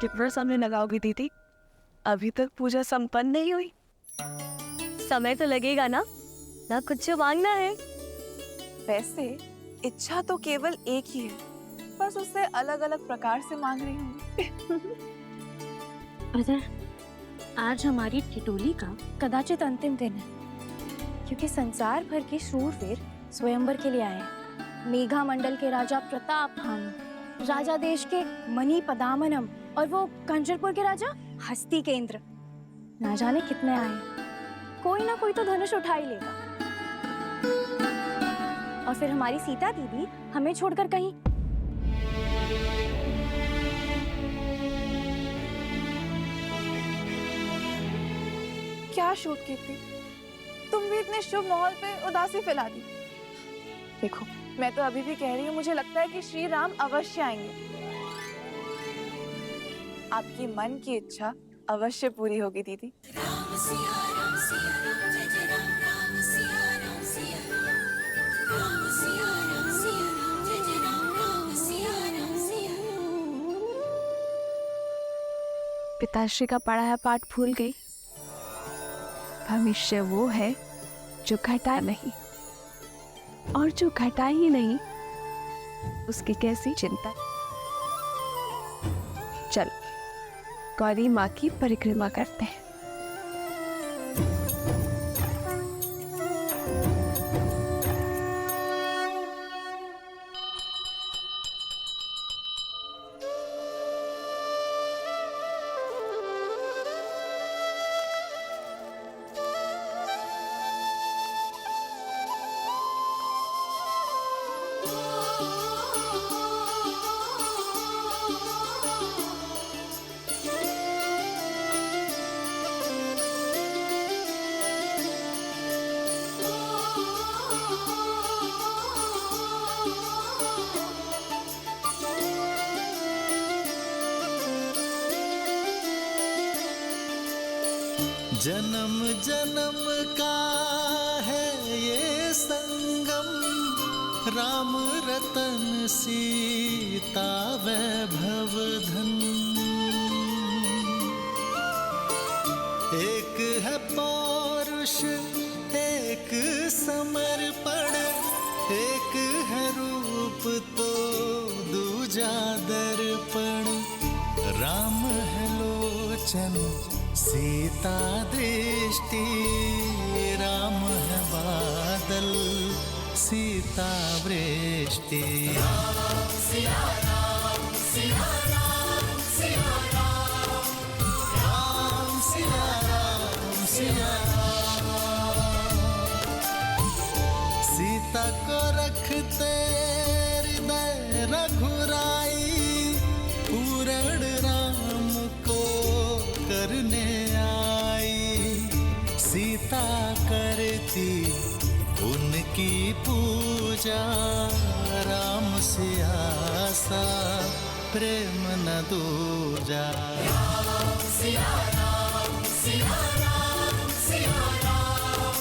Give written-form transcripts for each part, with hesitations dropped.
कितना समय लगाओगी दीदी? अभी तक पूजा संपन्न नहीं हुई। समय तो लगेगा ना कुछ मांगना है। वैसे इच्छा तो केवल एक ही है, बस उससे अलग अलग प्रकार से मांग रही हूँ। अदर, आज हमारी ठिठोली का कदाचित अंतिम दिन है, क्योंकि संसार भर के शूरवीर स्वयंवर के लिए आए हैं। मेघा मंडल के राजा प्रताप भानु, राजा देश के मणि पदामनम और वो कंजरपुर के राजा हस्तिकेंद्र। ना जाने कितने आए हैं। कोई ना कोई तो धनुष उठा ही लेगा। और फिर हमारी सीता दीदी हमें छोड़कर कहीं। क्या शूट कीर्ति, तुम भी इतने शुभ माहौल पे उदासी फैला दी। देखो, मैं तो अभी भी कह रही हूँ, मुझे लगता है कि श्री राम अवश्य आएंगे। आपकी मन की इच्छा अवश्य पूरी होगी दीदी। पिताश्री का पढ़ाया पाठ भूल गई। भविष्य वो है जो घटा नहीं, और जो घटा ही नहीं उसकी कैसी चिंता। चलो गौरी माँ की परिक्रमा करते हैं। जन्म जन्म का है ये संगम, राम रतन सीता वैभव धन। एक है पौरुष एक समर्पण, एक है रूप तो दूजा दर्पण। राम है लोचन सीता दृष्टि, राम है बादल सीता वृष्टि। राम सिया राम सिया राम सिया राम, राम सिया राम सिया राम। सीता को रखते हृदय रघुराई, पूर्ण राम को करने आई। सीता करती उनकी पूजा, राम से आसा प्रेम न दूजा। राम सिया राम सिया राम सिया राम,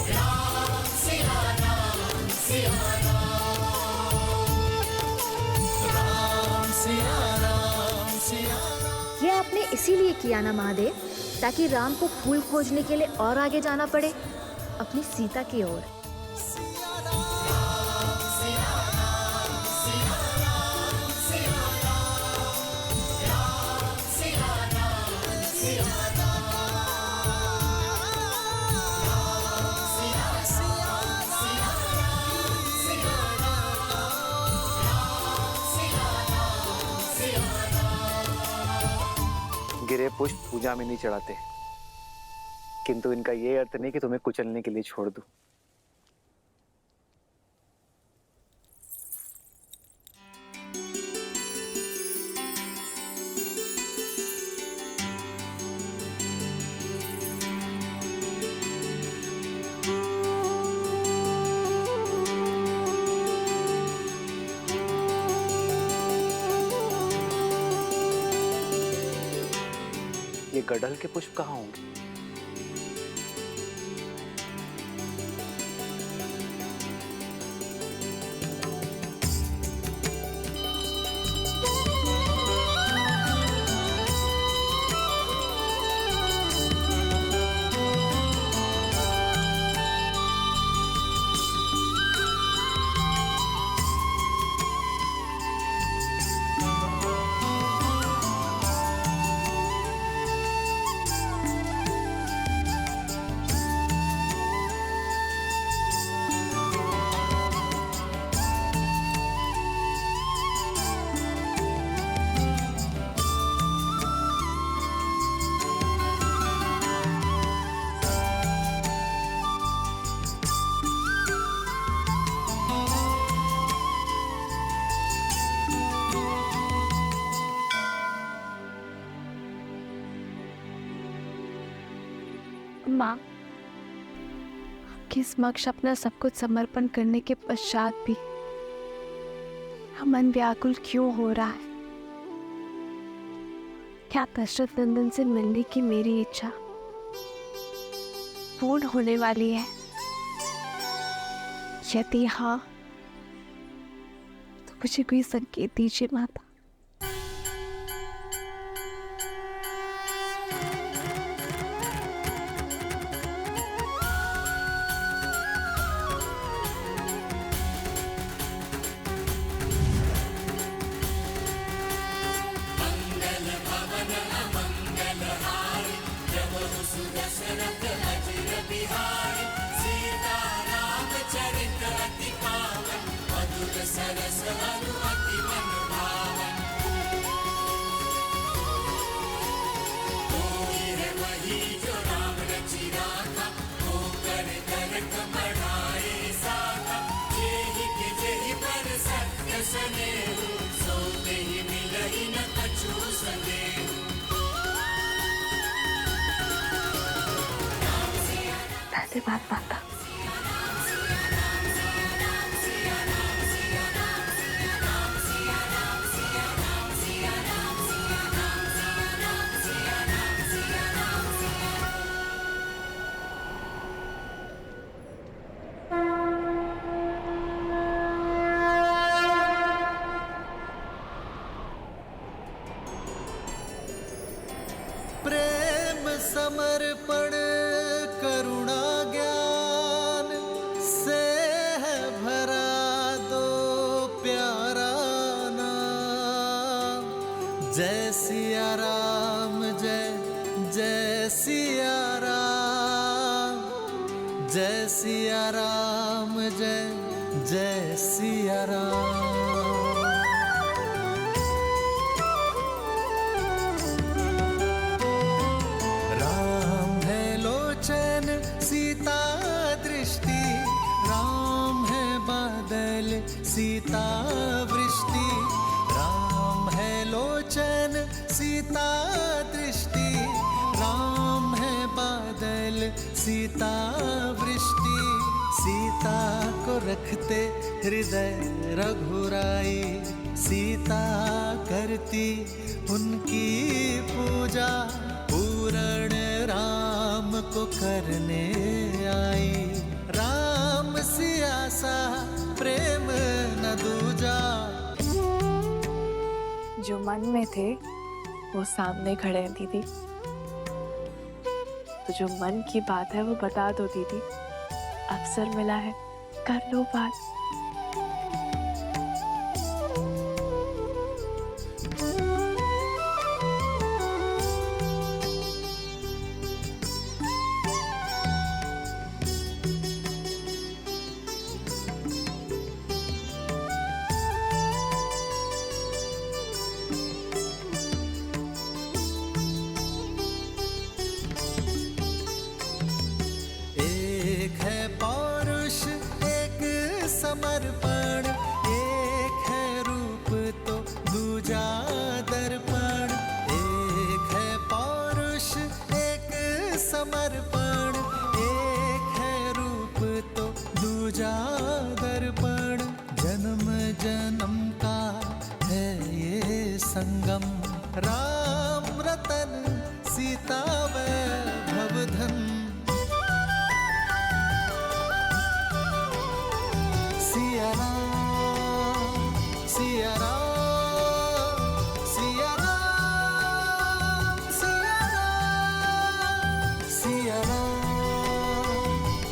राम सिया राम सिया राम, राम सिया राम सिया राम। ये आपने इसीलिए किया ना महादेव, ताकि राम को फूल खोजने के लिए और आगे जाना पड़े अपनी सीता की ओर। गिरे पुष्प पूजा में नहीं चढ़ाते, किंतु इनका ये अर्थ नहीं कि तुम्हें कुचलने के लिए छोड़ दूं। ये गड़हल के पुष्प कहाँ होंगे? माँ, आपके समक्ष अपना सब कुछ समर्पण करने के पश्चात भी मन व्याकुल क्यों हो रहा है? क्या दशरथ नंदन से मिलने की मेरी इच्छा पूर्ण होने वाली है? यदि हाँ, तो मुझे कोई संकेत दीजिए माता। धन्यवाद माता। प्रेम समर्पण करुणा ज्ञान से है भरा दो प्यारा नाम। जय सिया राम, जय जय सिया राम, जय सिया राम, जय जय सिया राम। सीता दृष्टि, राम है बादल सीता वृष्टि। राम है लोचन सीता दृष्टि, राम है बादल सीता वृष्टि। सीता को रखते हृदय रघुराई, सीता करती उनकी पूजा। पूर्ण राम को करने आई, राम सिया सा प्रेम न दूजा। जो मन में थे वो सामने खड़े हैं दीदी, तो जो मन की बात है वो बता दो दीदी। अवसर मिला है, कर लो बात। समर्पण एक है रूप तो दूजा दर्पण। एक है पौरुष एक समर्पण, एक है रूप तो दूजा दर्पण। जन्म जन्म का है ये संगम, राम रतन सीता वैभव धन। सिया राम, सिया राम, सिया राम, सिया राम, सिया राम,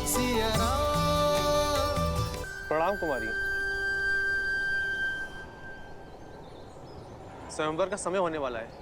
सिया राम। प्रणाम कुमारी। स्वयंवर का समय होने वाला है।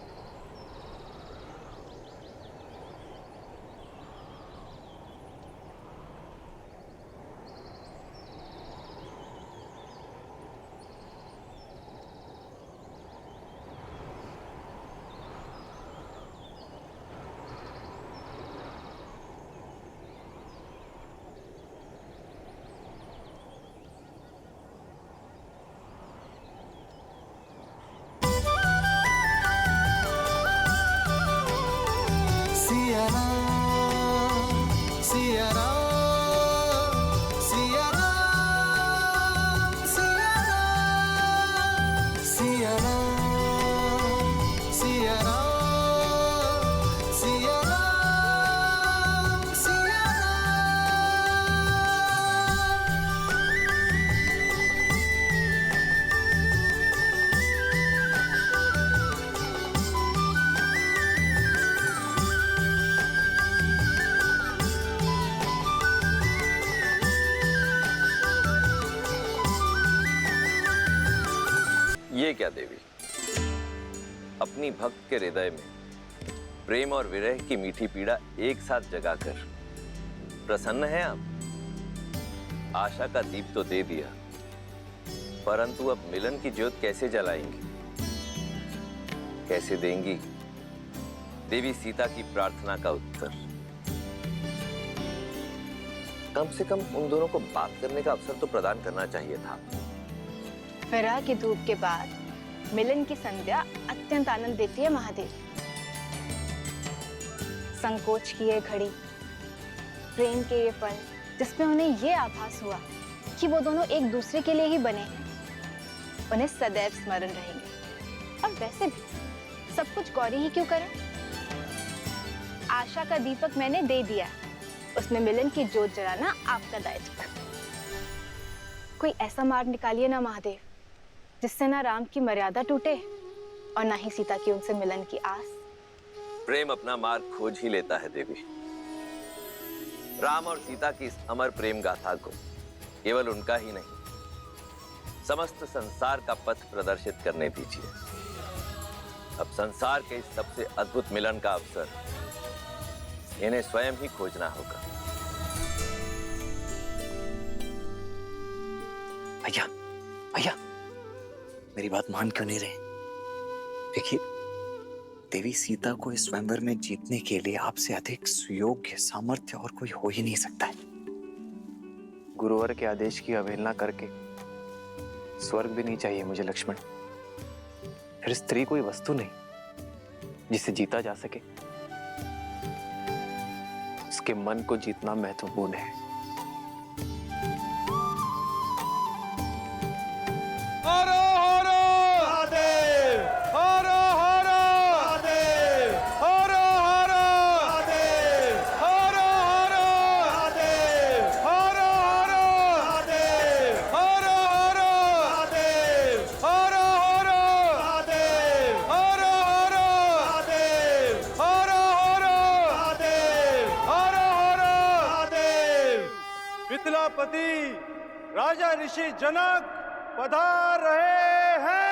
ये क्या देवी, अपनी भक्त के हृदय में प्रेम और विरह की मीठी पीड़ा एक साथ जगाकर प्रसन्न हैं आप? आशा का दीप तो दे दिया, परंतु अब मिलन की ज्योत कैसे जलाएंगी, कैसे देंगी देवी सीता की प्रार्थना का उत्तर? कम से कम उन दोनों को बात करने का अवसर तो प्रदान करना चाहिए था। विरह की धूप के बाद मिलन की संध्या अत्यंत आनंद देती है महादेव। संकोच की ये घड़ी, प्रेम के ये पल, जिसमें उन्हें ये आभास हुआ कि वो दोनों एक दूसरे के लिए ही बने हैं, उन्हें सदैव स्मरण रहेंगे। और वैसे भी सब कुछ गौरी ही क्यों करे? आशा का दीपक मैंने दे दिया, उसमें मिलन की ज्योत जलाना आपका दायित्व। कोई ऐसा मार्ग निकालिए ना महादेव, जिससे ना राम की मर्यादा टूटे और ना ही सीता की उनसे मिलन की आस। प्रेम अपना मार्ग खोज ही लेता है देवी। राम और सीता की इस अमर प्रेम गाथा को केवल उनका ही नहीं, समस्त संसार का पथ प्रदर्शित करने दीजिए। अब संसार के इस सबसे अद्भुत मिलन का अवसर इन्हें स्वयं ही खोजना होगा। भैया, भैया, मेरी बात मान क्यों नहीं रहे? देखिए, देवी सीता को इस स्वयंवर में जीतने के लिए आपसे अधिक सुयोग्य सामर्थ्य और कोई हो ही नहीं सकता है। गुरुवर के आदेश की अवहेलना करके स्वर्ग भी नहीं चाहिए मुझे लक्ष्मण। फिर स्त्री कोई वस्तु नहीं जिसे जीता जा सके, उसके मन को जीतना महत्वपूर्ण है। मिथिलापति राजा ऋषि जनक पधार रहे हैं।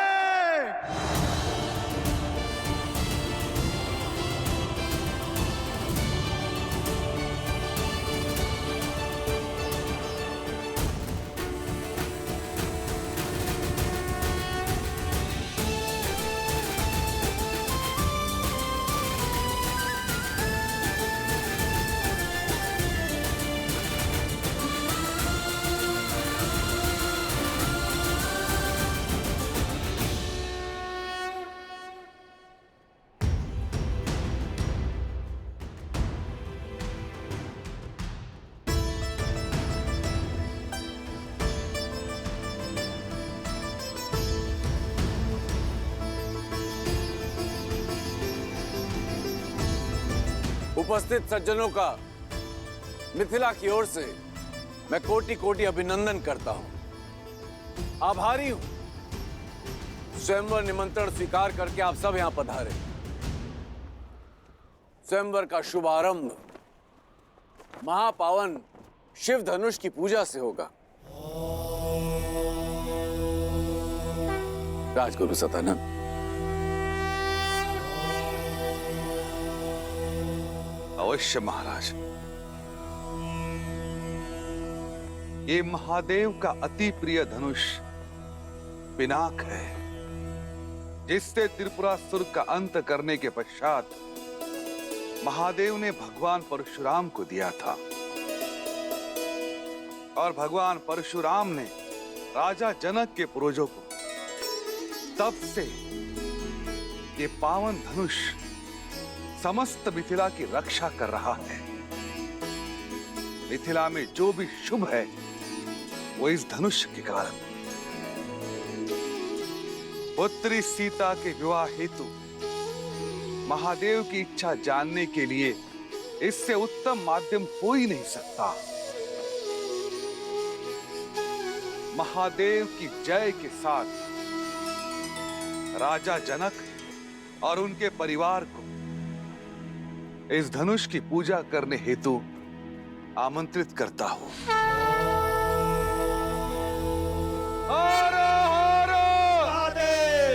उपस्थित सज्जनों का मिथिला की ओर से मैं कोटि कोटि अभिनंदन करता हूं। आभारी हूं स्वयंवर निमंत्रण स्वीकार करके आप सब यहां पधारे। स्वयंवर का शुभारंभ महापावन शिव धनुष की पूजा से होगा। राजगुरु सतानंद, अवश्य महाराज। ये महादेव का अति प्रिय धनुष पिनाक है, जिससे त्रिपुरासुर का अंत करने के पश्चात महादेव ने भगवान परशुराम को दिया था। और भगवान परशुराम ने राजा जनक के पूर्वजों को तब से ये पावन धनुष समस्त मिथिला की रक्षा कर रहा है। मिथिला में जो भी शुभ है वो इस धनुष के कारण। पुत्री सीता के विवाह हेतु महादेव की इच्छा जानने के लिए इससे उत्तम माध्यम हो ही नहीं सकता। महादेव की जय के साथ राजा जनक और उनके परिवार को इस धनुष की पूजा करने हेतु आमंत्रित करता हूं। हर हर महादेव,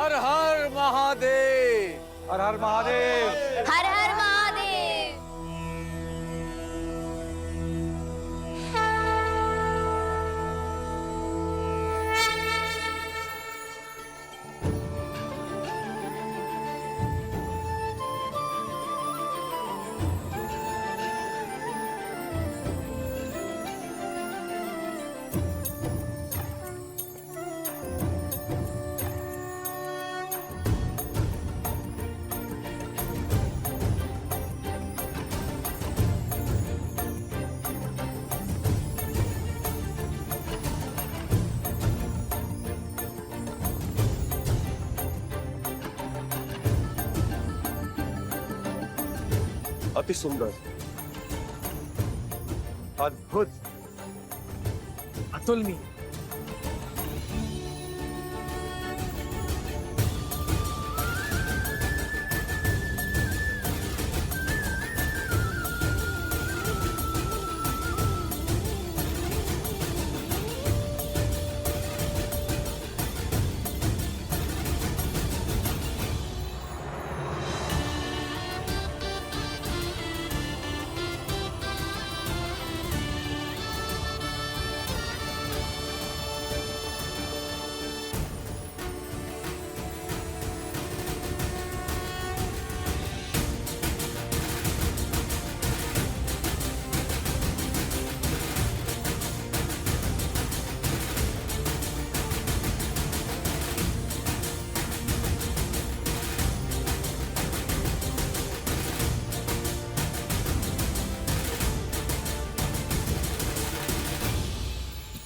हर हर महादेव। हर हर महादेव। हर हर महादेव। अति सुंदर, अद्भुत, अतुलनीय।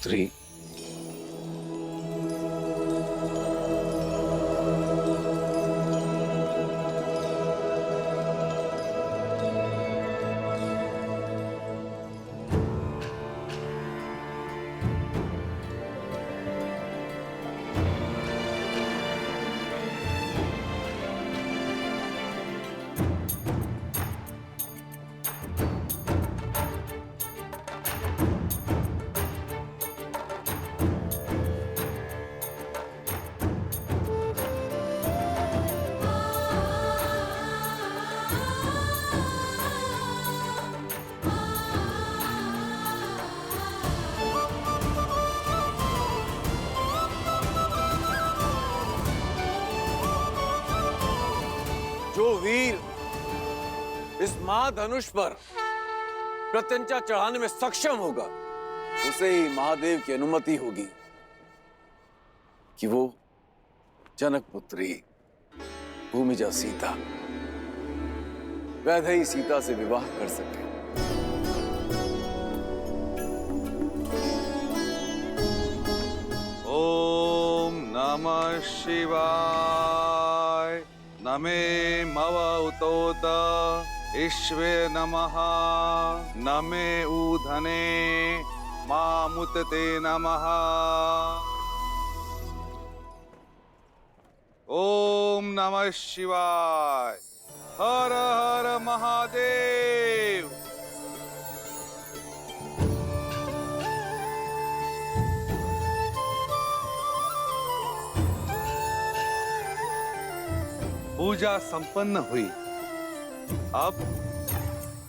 पुत्री, जो वीर इस महाधनुष पर प्रत्यंचा चढ़ाने में सक्षम होगा, उसे ही महादेव की अनुमति होगी कि वो जनक पुत्री भूमिजा सीता, वैदेही सीता से विवाह कर सके। ओम नमः शिवाय। नमे मव उतोत ईश्वे नमः। नमे ऊधने मामुतते नमः। ओम नमः शिवाय। हर हर महादेव। पूजा संपन्न हुई। अब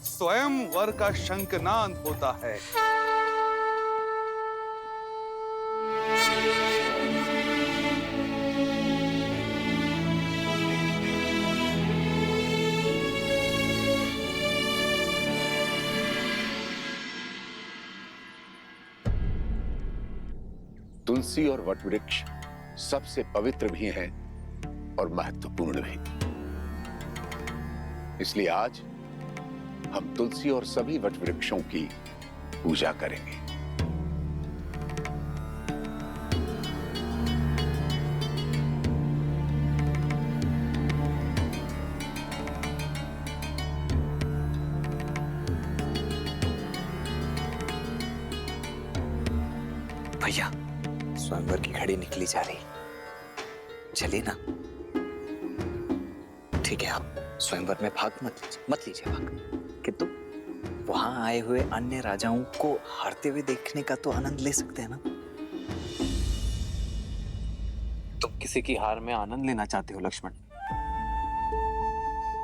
स्वयं वर का शंखनाद होता है। तुलसी और वटवृक्ष सबसे पवित्र भी हैं और महत्वपूर्ण भी। इसलिए आज हम तुलसी और सभी वटवृक्षों की पूजा करेंगे। भैया, स्वयंवर की घड़ी निकली जा रही, चलिए ना। ठीक है, आप स्वयंवर में भाग मत लीजिए भाग, किंतु वहां आए हुए अन्य राजाओं को हारते हुए देखने का तो आनंद ले सकते हैं ना। तुम किसी की हार में आनंद लेना चाहते हो लक्ष्मण।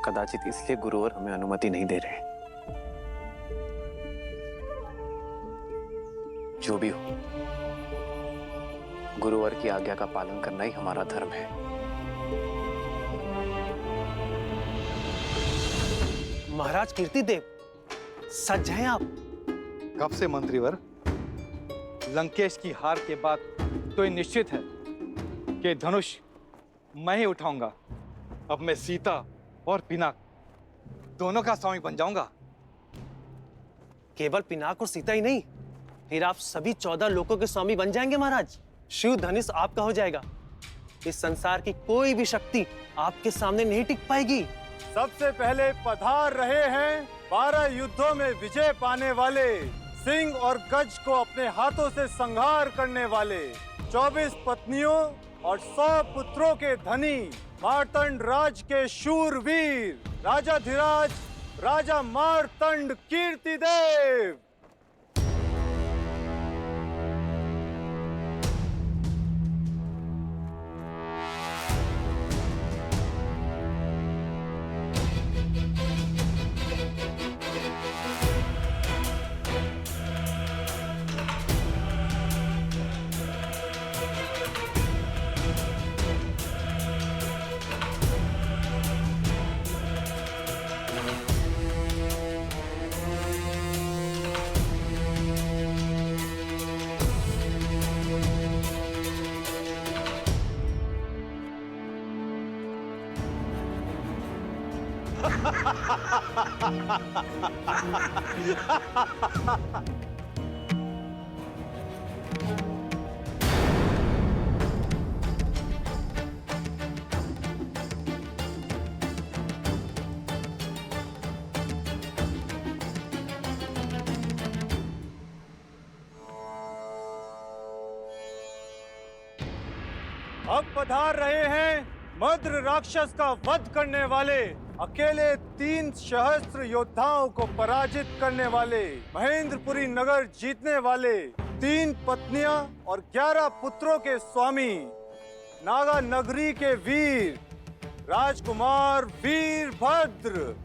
कदाचित इसलिए गुरुवर हमें अनुमति नहीं दे रहे। जो भी हो, गुरुवर की आज्ञा का पालन करना ही हमारा धर्म है। महाराज कीर्तिदेव, सच हैं आप? कब से मंत्रीवर? लंकेश की हार के बाद तो ये निश्चित है कि धनुष मैं ही उठाऊंगा। अब मैं सीता और पिनाक दोनों का स्वामी बन जाऊंगा। केवल पिनाक और सीता ही नहीं, फिर आप सभी 14 लोकों के स्वामी बन जाएंगे महाराज। शिव धनुष आपका हो जाएगा। इस संसार की कोई भी शक्ति आपके सामने नहीं टिक पाएगी। सबसे पहले पधार रहे हैं 12 युद्धों में विजय पाने वाले, सिंह और गज को अपने हाथों से संहार करने वाले, 24 पत्नियों और 100 पुत्रों के धनी, मार्तंड राज के शूरवीर, राजाधिराज राजा मार्तंड कीर्तिदेव। अब पधार रहे हैं मद्र राक्षस का वध करने वाले, अकेले 3 सहस्त्र योद्धाओं को पराजित करने वाले, महेंद्रपुरी नगर जीतने वाले, 3 पत्नियां और 11 पुत्रों के स्वामी, नागा नगरी के वीर, राजकुमार वीरभद्र।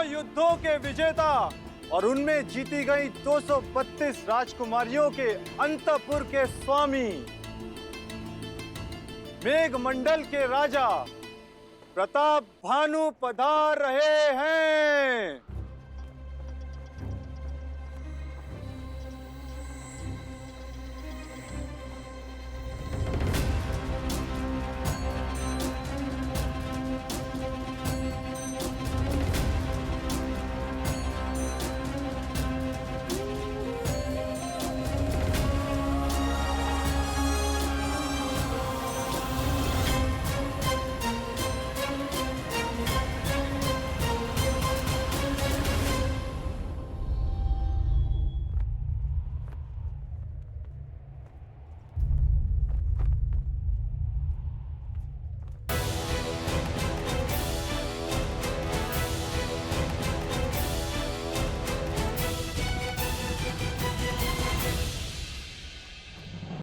युद्धों के विजेता और उनमें जीती गई 232 राजकुमारियों के अंतपुर के स्वामी, मेघमंडल के राजा प्रताप भानु पधार रहे हैं।